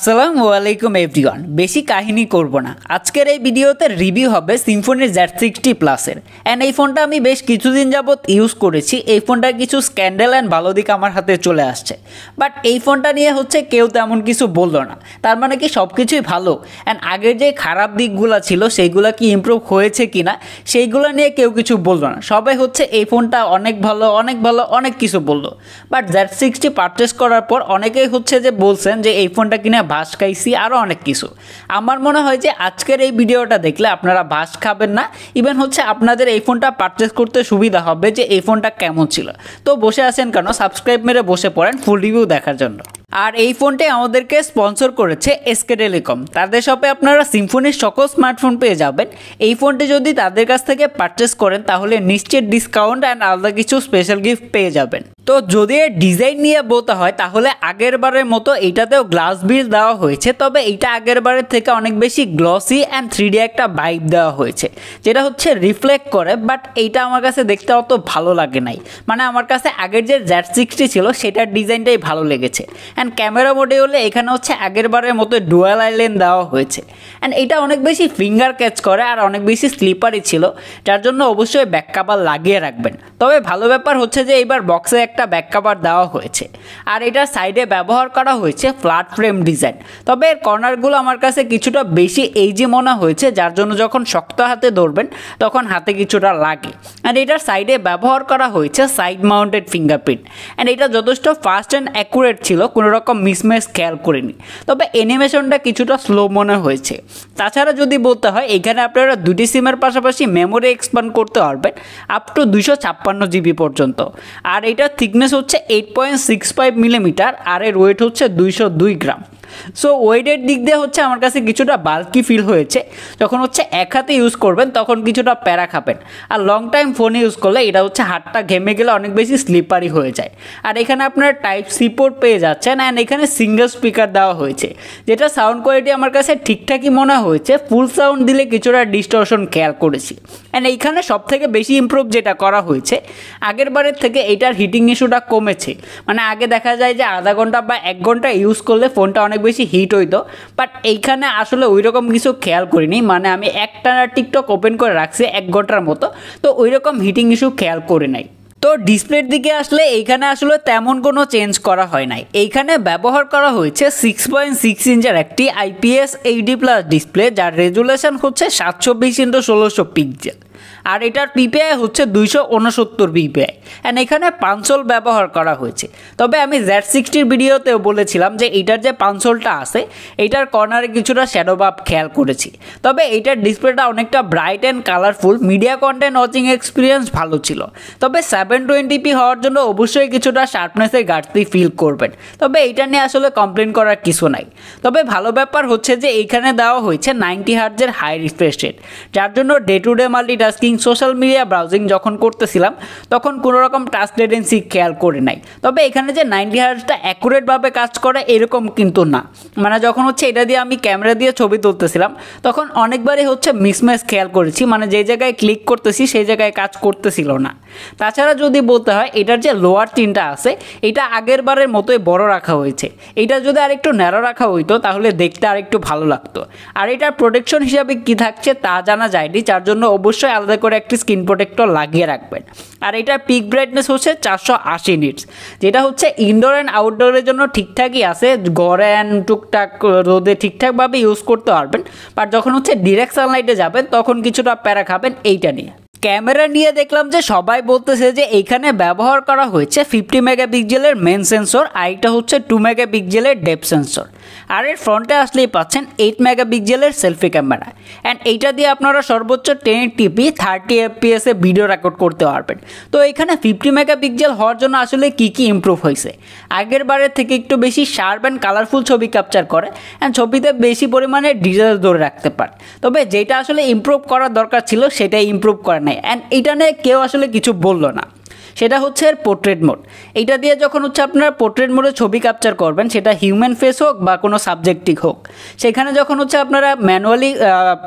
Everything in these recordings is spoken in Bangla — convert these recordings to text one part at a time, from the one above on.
আসসালামু আলাইকুম এভরিওয়ান। বেশি কাহিনী করব না, আজকের এই ভিডিওতে রিভিউ হবে সিম্ফনি Z60 প্লাসের। অ্যান্ড এই ফোনটা আমি বেশ কিছুদিন যাবত ইউজ করেছি। এই ফোনটার কিছু স্ক্যান্ডেল অ্যান্ড ভালো দিক আমার হাতে চলে আসছে, বাট এই ফোনটা নিয়ে কেউ তেমন কিছু বললো না। তার মানে কি সব কিছুই ভালো, অ্যান্ড আগের যে খারাপ দিকগুলো ছিল সেইগুলো কি ইমপ্রুভ হয়েছে কিনা সেইগুলো নিয়ে কেউ কিছু বললো না। সবাই এই ফোনটা অনেক ভালো অনেক কিছু বললো। বাট Z60 পারচেস করার পর অনেকেই যে বলছেন যে এই ফোনটা কিনে ভাস খাইছি আরও অনেক কিছু। আমার মনে হয় যে আজকের এই ভিডিওটা দেখলে আপনারা ভাস খাবেন না, ইভেন আপনাদের এই ফোনটা পারচেস করতে সুবিধা হবে যে এই ফোনটা কেমন ছিল। তো বসে আছেন কেন, সাবস্ক্রাইব মেরে বসে পড়েন ফুল রিভিউ দেখার জন্য। আর এই ফোনটি আমাদেরকে স্পন্সর করেছে এসকে টেলিকম। তাদের শপে আপনারা সিম্ফনির সকল স্মার্টফোন পেয়ে যাবেন। এই ফোনটি যদি তাদের কাছ থেকে পারচেস করেন তাহলে নিশ্চিত ডিসকাউন্ট অ্যান্ড আলাদা কিছু স্পেশাল গিফট পেয়ে যাবেন। তো যদি এর ডিজাইন নিয়ে বলতে হয় তাহলে আগের বারের মতো এইটাতেও গ্লাস বিল দেওয়া হয়েছে, তবে এইটা আগের বারের থেকে অনেক বেশি গ্লসি অ্যান্ড 3D একটা ভাইব দেওয়া হয়েছে, যেটা রিফ্লেক্ট করে। বাট এইটা আমার কাছে দেখতে অত ভালো লাগে নাই। মানে আমার কাছে আগের যে Z60 ছিল সেটার ডিজাইনটাই ভালো লেগেছে। অ্যান্ড ক্যামেরা মডিউলে এখানে আগের বারের মতো ডুয়াল আইল্যান্ড দেওয়া হয়েছে। অ্যান্ড এটা অনেক বেশি ফিঙ্গার ক্যাচ করে আর অনেক বেশি স্লিপারি ছিল, যার জন্য অবশ্যই ব্যাক কভার লাগিয়ে রাখবেন। তবে ভালো ব্যাপার যে এইবার বক্সে একটা ব্যাক কভার দেওয়া হয়েছে, আর এটার সাইডে ব্যবহার করা হয়েছে ফ্ল্যাট ফ্রেম ডিজাইন। তবে এর কর্নারগুলো আমার কাছে কিছুটা বেশি এইজি মনে হয়েছে, যার জন্য যখন শক্ত হাতে ধরবেন তখন হাতে কিছুটা লাগে। আর এটার সাইডে ব্যবহার করা হয়েছে সাইড মাউন্টেড ফিঙ্গারপ্রিন্ট। অ্যান্ড এটা যথেষ্ট ফাস্ট অ্যান্ড অ্যাকুরেট ছিল, কোনো রকম মিসম্যাচ খেয়াল করিনি। তবে অ্যানিমেশনটা কিছুটা স্লো মনে হয়েছে। তাছাড়া যদি বলতে হয় এখানে আপনারা দুটি সিমের পাশাপাশি মেমোরি এক্সপ্যান্ড করতে পারবেন আপ টু 256 GB পর্যন্ত। আর এটার থিকনেস 8.65 মিলিমিটার, আর এর ওয়েট 202 গ্রাম। সো ওয়েটের দিক দিয়ে আমার কাছে কিছুটা বাল্কি ফিল হয়েছে। যখন এক হাতে ইউজ করবেন তখন কিছুটা প্যারা খাবেন, আর লং টাইম ফোনে ইউজ করলে এটা হাতটা ঘেমে গেলে অনেক বেশি স্লিপারি হয়ে যায়। আর এখানে আপনারা টাইপ সি পোর্ট পেয়ে যাচ্ছেন, অ্যান্ড এখানে সিঙ্গেল স্পিকার দেওয়া হয়েছে, যেটা সাউন্ড কোয়ালিটি আমার কাছে ঠিকঠাকই মনে হয়েছে। ফুল সাউন্ড দিলে কিছুটা ডিস্টরশন খেয়াল করেছি। অ্যান্ড এইখানে সব থেকে বেশি ইমপ্রুভ যেটা করা হয়েছে আগের বারের থেকে এইটার হিটিং ইস্যুটা কমেছে। মানে আগে দেখা যায় যে আধা ঘন্টা বা 1 ঘন্টা ইউজ করলে ফোনটা অনেক বেশি হিট হইতো, বাট এইখানে ওই রকম কিছু খেয়াল করিনি। মানে আমি একটানা টিকটক ওপেন করে রাখছি 1 ঘন্টার মতো, তো ওই রকম হিটিং ইস্যু খেয়াল করি নাই। তো ডিসপ্লের দিকে এইখানে তেমন কোনো চেঞ্জ করা হয় নাই। এইখানে ব্যবহার করা হয়েছে 6.6 ইঞ্চের একটি IPS HD+ ডিসপ্লে, যার রেজুলেশন 720x1600 পিক্সেল। আর এটার PPI 269 PPI। অ্যান্ড এখানে পাঞ্চল ব্যবহার করা হয়েছে। তবে আমি Z60 ভিডিওতেও বলেছিলাম যে এইটার যে পাঞ্চলটা আছে এইটার কর্নারে কিছুটা শ্যাডো ভাব খেয়াল করেছি। তবে এইটার ডিসপ্লেটা অনেকটা bright and colourful, media content watching experience ভালো ছিল। তবে 720p হওয়ার জন্য অবশ্যই কিছুটা শার্পনেসের ঘাটতি ফিল করবেন। তবে এইটা নিয়ে কমপ্লেন করার কিছু নাই। তবে ভালো ব্যাপার যে এইখানে দেওয়া হয়েছে 90 হার্টজের হাই রিফ্রেশ রেট, যার জন্য day to day multitasking social media browsing যখন করতেছিলাম তখন কোনো রকম টাচ লেটেন্সি খেয়াল করে নাই। তবে এখানে যে 90 হার্টজটা অ্যাকুরেটভাবে কাজ করে এরকম কিন্তু না। মানে যখন এটা দিয়ে আমি ক্যামেরা দিয়ে ছবি তুলতেছিলাম তখন অনেকবারই মিসম্যাচ খেয়াল করেছি, মানে যে জায়গায় ক্লিক করতেছি সেই জায়গায় কাজ করতেছিল না। তাছাড়া যদি বলতে হয় এটার যে লোয়ার চিনটা আছে এটা আগের বারের মতোই বড় রাখা হয়েছে। এটা যদি আরেকটু ন্যারো রাখা হইতো তাহলে দেখতে আরেকটু ভালো লাগতো। আর এটার প্রোটেকশন হিসাবে কি থাকছে তা জানা যায়নি, যার জন্য অবশ্যই আলাদা করে একটি স্ক্রিন প্রোটেক্টর লাগিয়ে রাখবেন। আর এটার পিক ব্রাইটনেস 480 নিটস, যেটা ইনডোর অ্যান্ড আউটডোরের জন্য ঠিকঠাকই আছে। ঘরে অ্যান্ড টুকটাক রোদে ঠিকঠাকভাবে ইউজ করতে পারবেন, বাট যখন ডিরেক্ট সানলাইটে যাবেন তখন কিছুটা প্যারা খাবেন এইটা নিয়ে। ক্যামেরা নিয়ে দেখলাম যে সবাই বলতেছে যে এইখানে ব্যবহার করা হয়েছে 50 মেগাপিক্সেলের মেন সেন্সর, আর এটা 2 মেগাপিক্সেলের ডেপথ সেন্সর। আর এর ফ্রন্টে পাচ্ছেন 8 মেগাপিক্সেলের সেলফি ক্যামেরা। অ্যান্ড এইটা দিয়ে আপনারা সর্বোচ্চ 1080p 30 fps ভিডিও রেকর্ড করতে পারবেন। তো এখানে 50 মেগাপিক্সেল হওয়ার জন্য কী কী ইমপ্রুভ হয়েছে, আগের বারের থেকে একটু বেশি শার্প অ্যান্ড কালারফুল ছবি ক্যাপচার করে, অ্যান্ড ছবিতে বেশি পরিমাণে ডিটেইলস ধরে রাখতে পারে। তবে যেটা ইমপ্রুভ করার দরকার ছিল সেটাই ইমপ্রুভ করে নাই, অ্যান্ড এইটা নিয়ে কেউ কিছু বললো না। সেটা হচ্ছে এর পোর্ট্রেট মোড। এইটা দিয়ে যখন হচ্ছে আপনারা পোর্ট্রেট মোডে ছবি ক্যাপচার করবেন, সেটা হিউম্যান ফেস হোক বা কোনো সাবজেক্টিভ হোক, সেখানে যখন হচ্ছে আপনারা ম্যানুয়ালি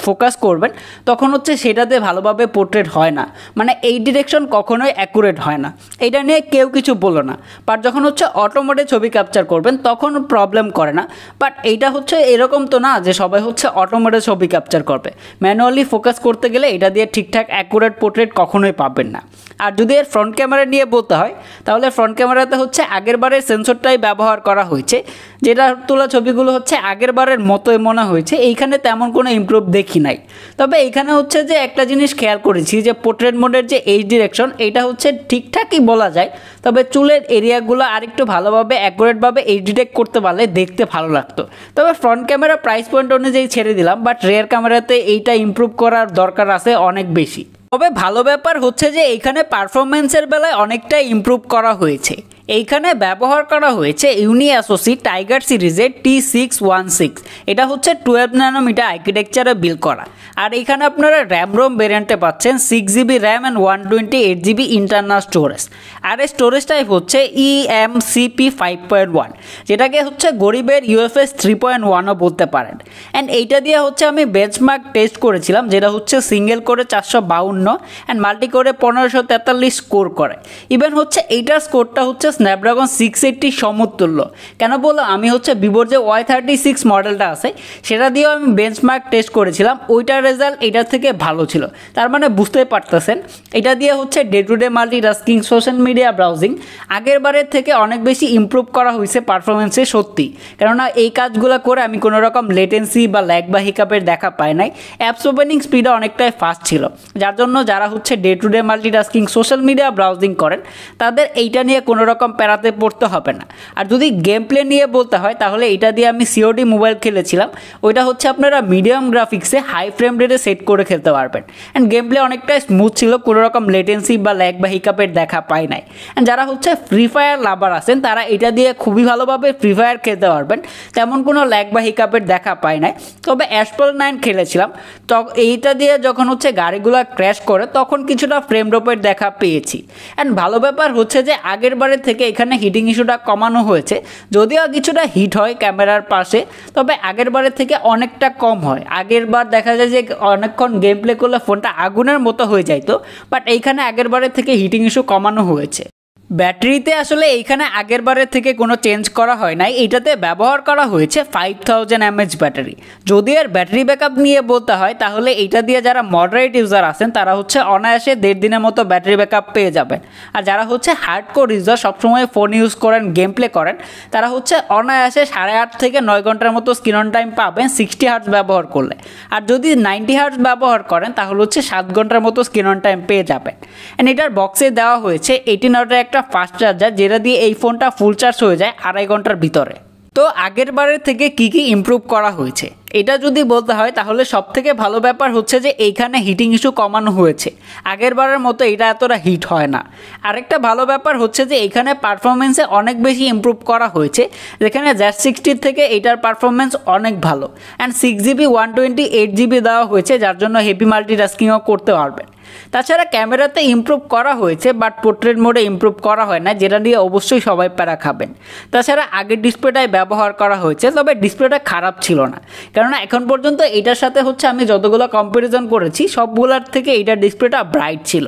ফোকাস করবেন তখন হচ্ছে সেটাতে ভালোভাবে পোর্ট্রেট হয় না, মানে এই ডিরেকশন কখনোই অ্যাকুরেট হয় না। এটা নিয়ে কেউ কিছু বলো না, বাট যখন হচ্ছে অটো মোডে ছবি ক্যাপচার করবেন তখন প্রবলেম করে না। বাট এইটা হচ্ছে এরকম তো না যে সবাই হচ্ছে অটো মোডে ছবি ক্যাপচার করবে, ম্যানুয়ালি ফোকাস করতে গেলে এটা দিয়ে ঠিকঠাক অ্যাকুরেট পোর্ট্রেট কখনোই পাবেন না। আর যদি এর ফ্রন্ট ক্যামেরা নিয়ে বলতে হয় তাহলে ফ্রন্ট ক্যামেরাতে হচ্ছে আগের বারের সেন্সরটাই ব্যবহার করা হয়েছে, যেটা তোলা ছবিগুলো হচ্ছে আগের বারের মতোই মনে হয়েছে, এইখানে তেমন কোনো ইমপ্রুভ দেখি নাই। তবে এইখানে হচ্ছে যে একটা জিনিস খেয়াল করেছি যে পোর্ট্রেট মোডের যে এইচ ডিরেকশন এইটা হচ্ছে ঠিকঠাকই বলা যায়, তবে চুলের এরিয়াগুলো আরেকটু ভালোভাবে অ্যাকুরেটভাবে এইচ ডিটেক্ট করতে পারলে দেখতে ভালো লাগতো। তবে ফ্রন্ট ক্যামেরা প্রাইস পয়েন্ট অনুযায়ী ছেড়ে দিলাম, বাট রিয়ার ক্যামেরাতে এইটা ইমপ্রুভ করার দরকার আছে অনেক বেশি। তবে ভালো ব্যাপার হচ্ছে যে এইখানে পারফরমেন্সের বেলায় অনেকটা ইমপ্রুভ করা হয়েছে। এইখানে ব্যবহার করা হয়েছে ইউনিঅ্যাসোসি টাইগার সিরিজের T616, এটা হচ্ছে 12 ন্যানোমিটার আর্কিটেকচারে বিল্ড করা। আর এখানে আপনারা র্যাম রোম ভেরিয়েন্টে পাচ্ছেন 6GB RAM and 128GB internal storage. আর এই স্টোরেজ টাইপ হচ্ছে eMCP 5.1, যেটাকে হচ্ছে গরিবের UFS 3.1ও বলতে পারেন। অ্যান্ড এইটা দিয়ে হচ্ছে আমি বেঞ্চমার্ক টেস্ট করেছিলাম, যেটা হচ্ছে সিঙ্গেল করে 452 অ্যান্ড মাল্টি করে 1543 স্কোর করে। ইভেন হচ্ছে এইটার স্কোরটা হচ্ছে স্ন্যাপড্রাগন 680 সমতুল্য। কেন বলো, আমি হচ্ছে ভিভোর যে Y36 মডেলটা আছে সেটা দিয়েও আমি বেঞ্চমার্ক টেস্ট করেছিলাম, ওইটার রেজাল্ট এটার থেকে ভালো ছিল। তার মানে বুঝতেই পারতেছেন এটা দিয়ে হচ্ছে day to day multitasking, social media browsing আগের বারের থেকে অনেক বেশি ইমপ্রুভ করা হয়েছে পারফরমেন্সে সত্যি। কেননা এই কাজগুলো করে আমি কোনো রকম লেটেন্সি বা ল্যাগ বা হিকাপের দেখা পাই নাই। অ্যাপস ওপেনিং স্পিডও অনেকটাই ফাস্ট ছিল, যার জন্য যারা হচ্ছে day to day multitasking, social media browsing করেন তাদের এইটা নিয়ে কোনো রকম প্যারাতে পড়তে হবে না। আর যদি গেম প্লে নিয়ে বলতে হয় তাহলে এটা দিয়ে আমি COD মোবাইল খেলেছিলাম, ওইটা হচ্ছে আপনারা মিডিয়াম গ্রাফিক্সে হাই ফ্রেম রেটে সেট করে খেলতে পারবেন। অ্যান্ড গেম প্লে অনেকটাই স্মুথ ছিল, কোনো রকম লেটেন্সি বা ল্যাগ বা হিকাপের দেখা পাই নাই। অ্যান্ড যারা হচ্ছে ফ্রি ফায়ার লাভার আছেন তারা এটা দিয়ে খুবই ভালোভাবে ফ্রি ফায়ার খেলতে পারবেন, তেমন কোনো ল্যাগ বা হিকাপের দেখা পাই নাই। তবে অ্যাশপল 9 খেলেছিলাম, তো এইটা দিয়ে যখন হচ্ছে গাড়িগুলো ক্র্যাশ করে তখন কিছুটা ফ্রেম ড্রপের দেখা পেয়েছি। অ্যান্ড ভালো ব্যাপার হচ্ছে যে আগের বারের থেকে এখানে হিটিং ইস্যুটা কমানো হয়েছে, যদিও কিছুটা হিট হয় ক্যামেরার পাশে, তবে আগের বারের থেকে অনেকটা কম হয়। আগের বার দেখা যায় যে অনেকক্ষণ গেম প্লে করলে ফোনটা আগুনের মতো হয়ে যাইতো, বাট এইখানে আগের বারের থেকে হিটিং ইস্যু কমানো হয়েছে। ব্যাটারিতে আসলে এইখানে আগের বারের থেকে কোনো চেঞ্জ করা হয় নাই, এইটাতে ব্যবহার করা হয়েছে 5000 mAh ব্যাটারি। যদি এর ব্যাটারি ব্যাকআপ নিয়ে বলতে হয় তাহলে এইটা দিয়ে যারা মডারেট ইউজার আছেন তারা হচ্ছে অনায়াসে 1.5 দিনের মতো ব্যাটারি ব্যাকআপ পেয়ে যাবেন। আর যারা হচ্ছে হার্ডকোর ইউজার, সবসময় ফোন ইউজ করেন, গেম প্লে করেন, তারা হচ্ছে অনায়াসে 8.5 থেকে 9 ঘন্টার মতো স্ক্রিন অন টাইম পাবেন 60 হার্টজ ব্যবহার করলে। আর যদি 90 হার্টজ ব্যবহার করেন তাহলে হচ্ছে 7 ঘন্টার মতো স্ক্রিন অন টাইম পেয়ে যাবেন। অ্যান্ড এটার বক্সে দেওয়া হয়েছে 18 ওয়াটের একটা ফাস্ট চার্জার, যেটা দিয়ে এই ফোনটা ফুল চার্জ হয়ে যায় 2.5 ঘন্টার ভিতরে। তো আগের বারের থেকে কি কি ইমপ্রুভ করা হয়েছে এটা যদি বলতে হয় তাহলে সবথেকে ভালো ব্যাপার হচ্ছে যে এইখানে হিটিং ইস্যু কমানো হয়েছে, আগের বারের মতো এটা এতটা হিট হয় না। আরেকটা ভালো ব্যাপার হচ্ছে যে এখানে পারফরমেন্সে অনেক বেশি ইমপ্রুভ করা হয়েছে, যেখানে Z60 থেকে এটার পারফরমেন্স অনেক ভালো। অ্যান্ড 6GB 128GB দেওয়া হয়েছে, যার জন্য হেভি মাল্টিটাস্কিংও করতে পারবেন। তাছাড়া ক্যামেরাতে ইমপ্রুভ করা হয়েছে, বাট পোর্ট্রেট মোডে ইমপ্রুভ করা হয় না, যেটা নিয়ে অবশ্যই সবাই প্যারা খাবেন। তাছাড়া আগের ডিসপ্লেটাই ব্যবহার করা হয়েছে, তবে ডিসপ্লেটা খারাপ ছিল না, কেননা এখন পর্যন্ত এটার সাথে হচ্ছে আমি যতগুলো কম্প্যারিজন করেছি সবগুলোর থেকে এইটার ডিসপ্লেটা ব্রাইট ছিল।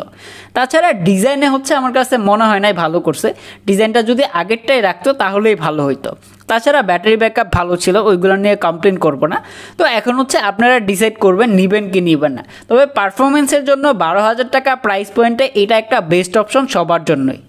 তাছাড়া ডিজাইনে হচ্ছে আমার কাছে মনে হয় নাই ভালো করছে, ডিজাইনটা যদি আগেরটাই রাখতো তাহলেই ভালো হইতো। তাছাড়া ব্যাটারি ব্যাকআপ ভালো ছিল, ওইগুলো নিয়ে কমপ্লেন করবো না। তো এখন হচ্ছে আপনারা ডিসাইড করবেন নেবেন কি নেবেন না। তবে পারফরমেন্সের জন্য 12,000 টাকা প্রাইস পয়েন্টে এটা একটা বেস্ট অপশন সবার জন্যই।